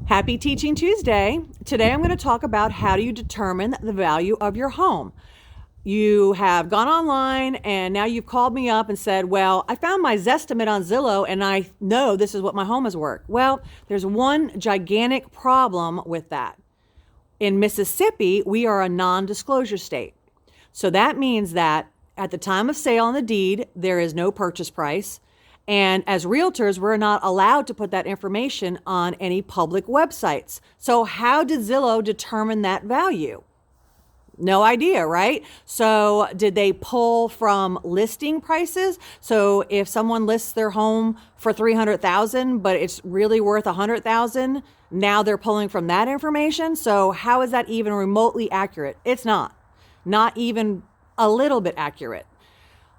Happy Teaching Tuesday. Today I'm going to talk about how do you determine the value of your home. You have gone online and now you've called me up and said, well, I found my Zestimate on Zillow and I know this is what my home is worth. Well, there's one gigantic problem with that. In Mississippi, we are a non-disclosure state. So that means that at the time of sale on the deed, there is no purchase price. And as realtors, we're not allowed to put that information on any public websites. So how did Zillow determine that value? No idea, right? So did they pull from listing prices? So if someone lists their home for $300,000, but it's really worth $100,000, now they're pulling from that information. So how is that even remotely accurate? It's not even a little bit accurate.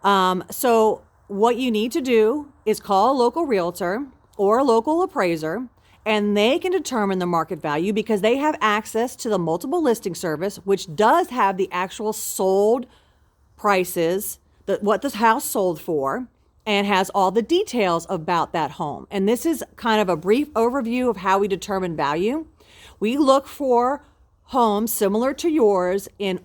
So what you need to do is call a local realtor or a local appraiser, and they can determine the market value because they have access to the multiple listing service, which does have the actual sold prices, what this house sold for, and has all the details about that home. And this is kind of a brief overview of how we determine value. We look for homes similar to yours in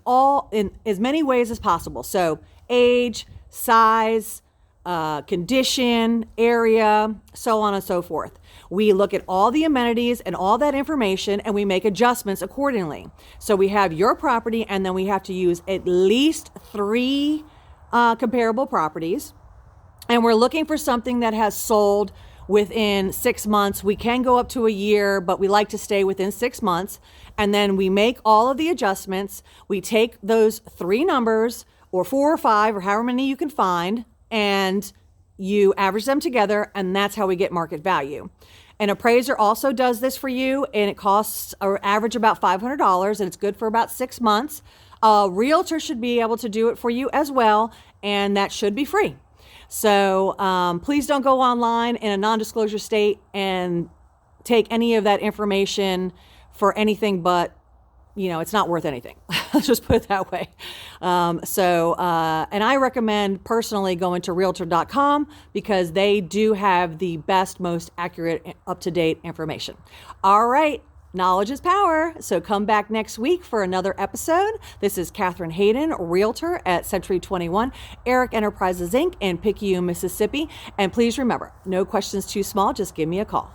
as many ways as possible. So age, size, condition, area, so on and so forth. We look at all the amenities and all that information and we make adjustments accordingly. So we have your property and then we have to use at least 3 comparable properties. And we're looking for something that has sold within 6 months. We can go up to a year, but we like to stay within 6 months. And then we make all of the adjustments. We take those 3 numbers or 4 or 5 or however many you can find, and you average them together, and that's how we get market value. An appraiser also does this for you, and it costs an average about $500, and it's good for about 6 months. A realtor should be able to do it for you as well, and that should be free. So please don't go online in a non-disclosure state and take any of that information for anything but, it's not worth anything. Let's just put it that way. And I recommend personally going to Realtor.com because they do have the best, most accurate, up-to-date information. All right. Knowledge is power. So come back next week for another episode. This is Catherine Hayden, Realtor at Century 21, Eric Enterprises, Inc. in Picayune, Mississippi. And please remember, no questions too small. Just give me a call.